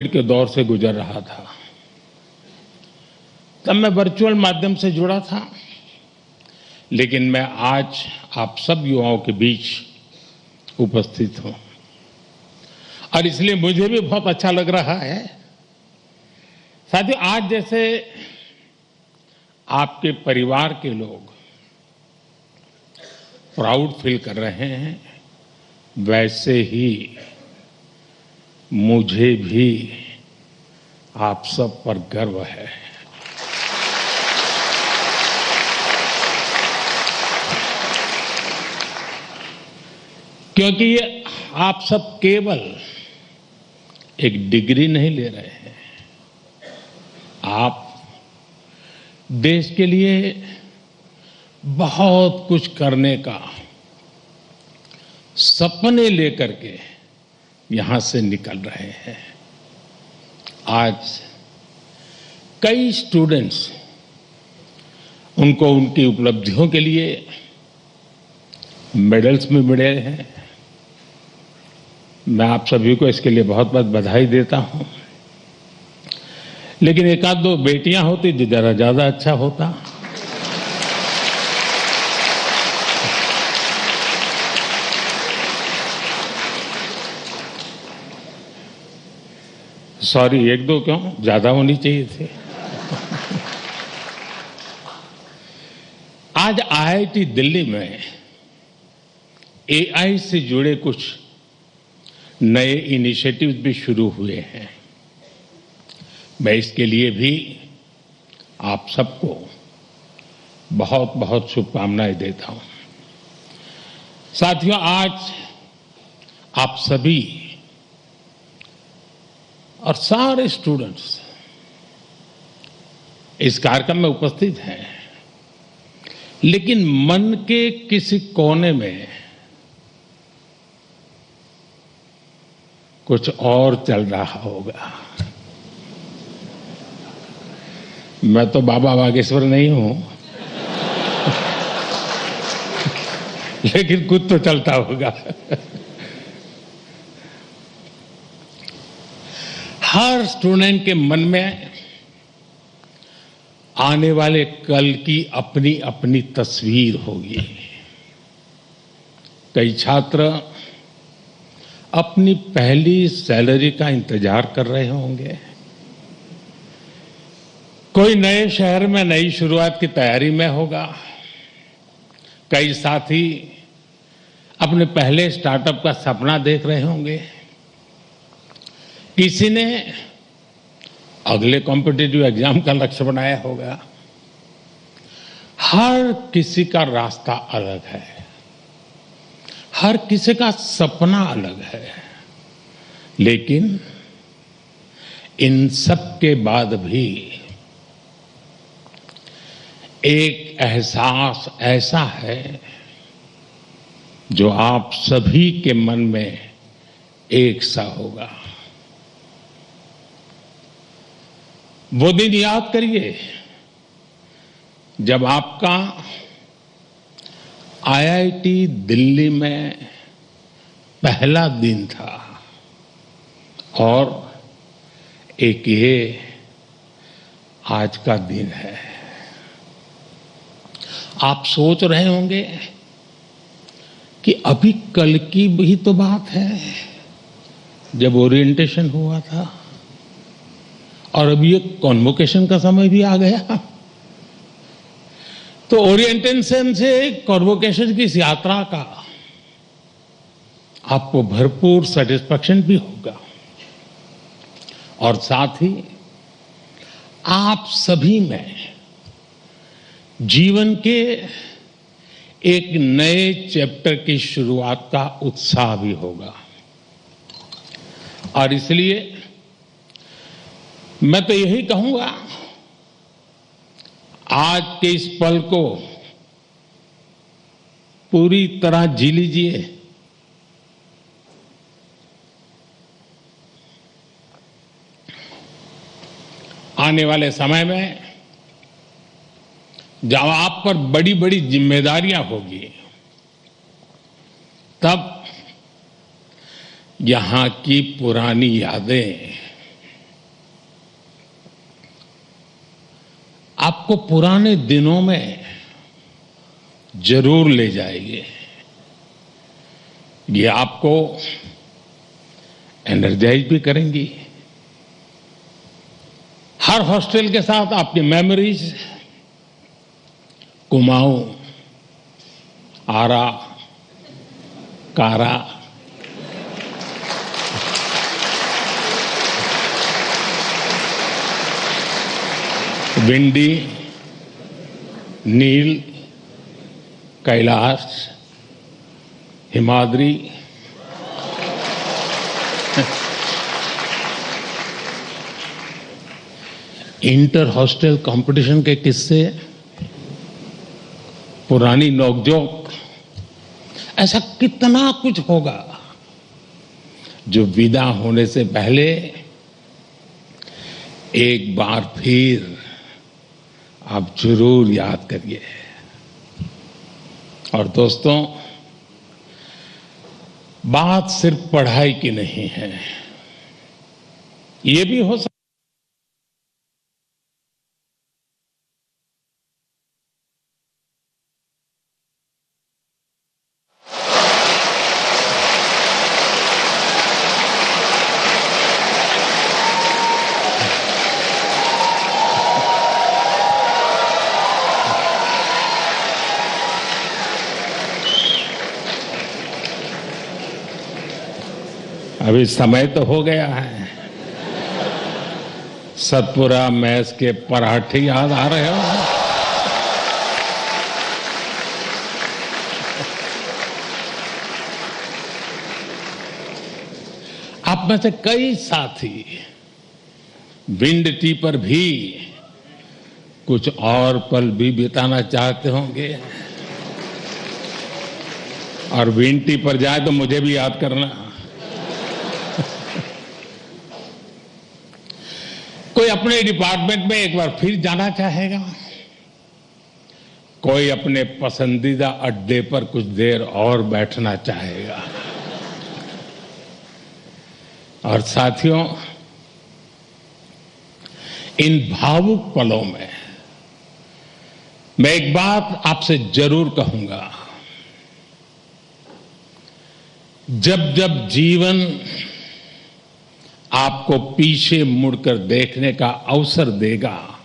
के दौर से गुजर रहा था। तब मैं वर्चुअल माध्यम से जुड़ा था, लेकिन मैं आज आप सब युवाओं के बीच उपस्थित हूं और इसलिए मुझे भी बहुत अच्छा लग रहा है। साथियों, आज जैसे आपके परिवार के लोग प्राउड फील कर रहे हैं, वैसे ही मुझे भी आप सब पर गर्व है। क्योंकि ये आप सब केवल एक डिग्री नहीं ले रहे हैं, आप देश के लिए बहुत कुछ करने का सपने लेकर के यहां से निकल रहे हैं। आज कई स्टूडेंट्स उनको उनकी उपलब्धियों के लिए मेडल्स भी मिले हैं। मैं आप सभी को इसके लिए बहुत बहुत बधाई देता हूं। लेकिन एक आध दो बेटियां होती तो जरा ज्यादा अच्छा होता। सॉरी, एक दो क्यों, ज्यादा होनी चाहिए थी। आज आईआईटी दिल्ली में एआई से जुड़े कुछ नए इनिशिएटिव्स भी शुरू हुए हैं। मैं इसके लिए भी आप सबको बहुत बहुत शुभकामनाएं देता हूं। साथियों, आज आप सभी और सारे स्टूडेंट्स इस कार्यक्रम में उपस्थित हैं, लेकिन मन के किसी कोने में कुछ और चल रहा होगा। मैं तो बाबा बागेश्वर नहीं हूं, लेकिन कुछ तो चलता होगा। हर स्टूडेंट के मन में आने वाले कल की अपनी अपनी तस्वीर होगी। कई छात्र अपनी पहली सैलरी का इंतजार कर रहे होंगे, कोई नए शहर में नई शुरुआत की तैयारी में होगा, कई साथी अपने पहले स्टार्टअप का सपना देख रहे होंगे, किसी ने अगले कॉम्पिटिटिव एग्जाम का लक्ष्य बनाया होगा। हर किसी का रास्ता अलग है, हर किसी का सपना अलग है, लेकिन इन सब के बाद भी एक एहसास ऐसा है जो आप सभी के मन में एक सा होगा। वो दिन याद करिए जब आपका आईआईटी दिल्ली में पहला दिन था और एक ये आज का दिन है। आप सोच रहे होंगे कि अभी कल की भी तो बात है जब ओरिएंटेशन हुआ था, और अभी ये कॉन्वोकेशन का समय भी आ गया। तो ओरिएंटेशन से कॉन्वोकेशन की इस यात्रा का आपको भरपूर सेटिस्फैक्शन भी होगा, और साथ ही आप सभी में जीवन के एक नए चैप्टर की शुरुआत का उत्साह भी होगा। और इसलिए मैं तो यही कहूंगा, आज के इस पल को पूरी तरह जी लीजिए। आने वाले समय में जब आप पर बड़ी बड़ी जिम्मेदारियां होगी, तब यहां की पुरानी यादें आपको पुराने दिनों में जरूर ले जाएगी। ये आपको एनर्जाइज भी करेंगी। हर हॉस्टल के साथ आपकी memories Kumaon, Ara, Kara, Vindy, Nil, Kailash, Himadri, inter hostel competition के किस्से, पुरानी नोकझोंक, ऐसा कितना कुछ होगा जो विदा होने से पहले एक बार फिर आप जरूर याद करिए। और दोस्तों, बात सिर्फ पढ़ाई की नहीं है। ये भी हो सकता अभी समय तो हो गया है। सतपुरा मैस के पराठे याद आ रहे हो? आप में से कई साथी विंड टी पर भी कुछ और पल भी बिताना चाहते होंगे। और विंड टी पर जाए तो मुझे भी याद करना। कोई अपने डिपार्टमेंट में एक बार फिर जाना चाहेगा, कोई अपने पसंदीदा अड्डे पर कुछ देर और बैठना चाहेगा। और साथियों, इन भावुक पलों में मैं एक बात आपसे जरूर कहूंगा। जब जब जीवन आपको पीछे मुड़कर देखने का अवसर देगा,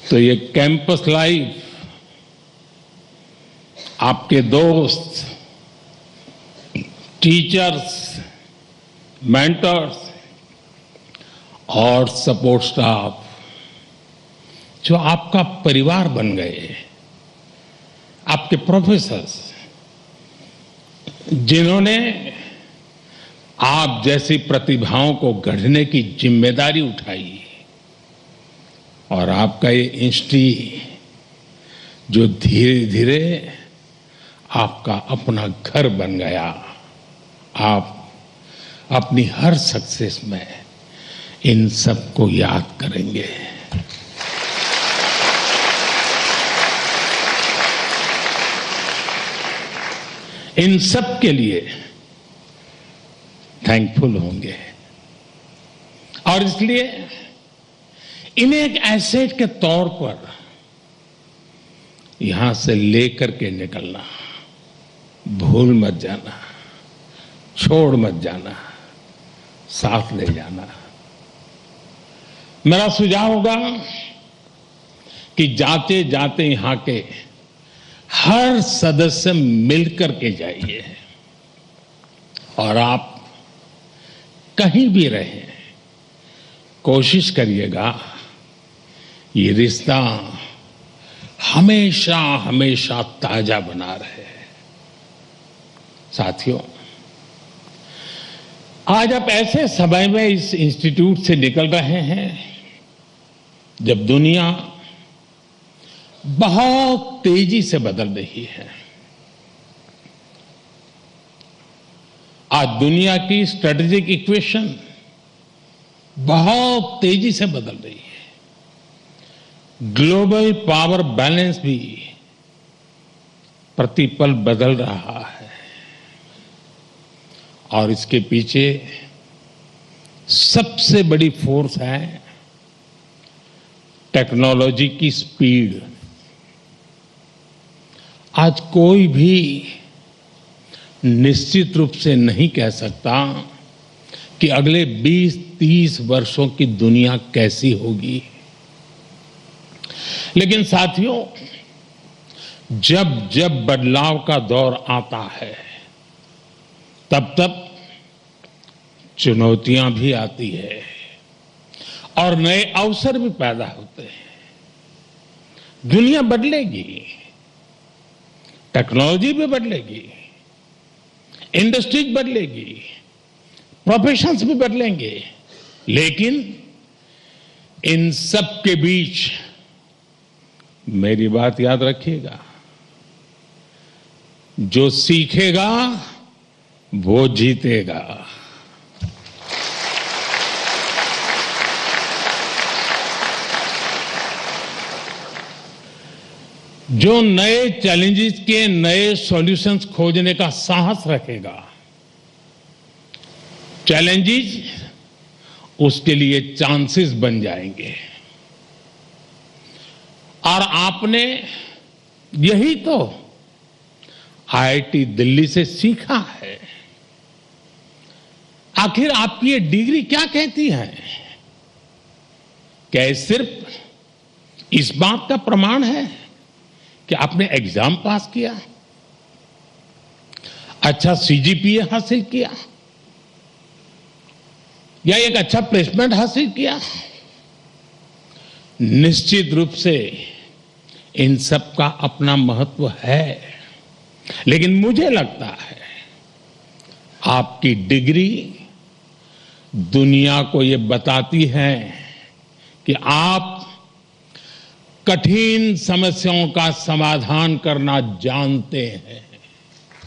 तो ये कैंपस लाइफ आपके दोस्त, टीचर्स, मेंटर्स और सपोर्ट स्टाफ जो आपका परिवार बन गए, आपके प्रोफेसर्स जिन्होंने आप जैसी प्रतिभाओं को गढ़ने की जिम्मेदारी उठाई, और आपका ये इंस्टीट्यूट जो धीरे धीरे आपका अपना घर बन गया। आप अपनी हर सक्सेस में इन सबको याद करेंगे। इन सब के लिए थैंकफुल होंगे। और इसलिए इन्हें एक एसेट के तौर पर यहां से लेकर के निकलना, भूल मत जाना, छोड़ मत जाना, साथ ले जाना। मेरा सुझाव होगा कि जाते जाते यहां के हर सदस्य मिलकर के जाइए। और आप कहीं भी रहें, कोशिश करिएगा ये रिश्ता हमेशा हमेशा ताजा बना रहे। साथियों, आज आप ऐसे समय में इस इंस्टीट्यूट से निकल रहे हैं जब दुनिया बहुत तेजी से बदल रही है। आज दुनिया की स्ट्रेटेजिक इक्वेशन बहुत तेजी से बदल रही है। ग्लोबल पावर बैलेंस भी प्रतिपल बदल रहा है। और इसके पीछे सबसे बड़ी फोर्स है टेक्नोलॉजी की स्पीड। आज कोई भी निश्चित रूप से नहीं कह सकता कि अगले 20-30 वर्षों की दुनिया कैसी होगी। लेकिन साथियों, जब जब बदलाव का दौर आता है, तब तब चुनौतियां भी आती है और नए अवसर भी पैदा होते हैं। दुनिया बदलेगी, टेक्नोलॉजी भी बदलेगी, इंडस्ट्रीज बदलेगी, प्रोफेशंस भी बदलेंगे, लेकिन इन सब के बीच मेरी बात याद रखिएगा, जो सीखेगा वो जीतेगा। जो नए चैलेंजेस के नए सॉल्यूशंस खोजने का साहस रखेगा, चैलेंजेस उसके लिए चांसेस बन जाएंगे। और आपने यही तो आईआईटी दिल्ली से सीखा है। आखिर आपकी ये डिग्री क्या कहती है? क्या ये सिर्फ इस बात का प्रमाण है कि आपने एग्जाम पास किया, अच्छा सीजीपीए हासिल किया, या एक अच्छा प्लेसमेंट हासिल किया? निश्चित रूप से इन सब का अपना महत्व है, लेकिन मुझे लगता है आपकी डिग्री दुनिया को ये बताती है कि आप कठिन समस्याओं का समाधान करना जानते हैं।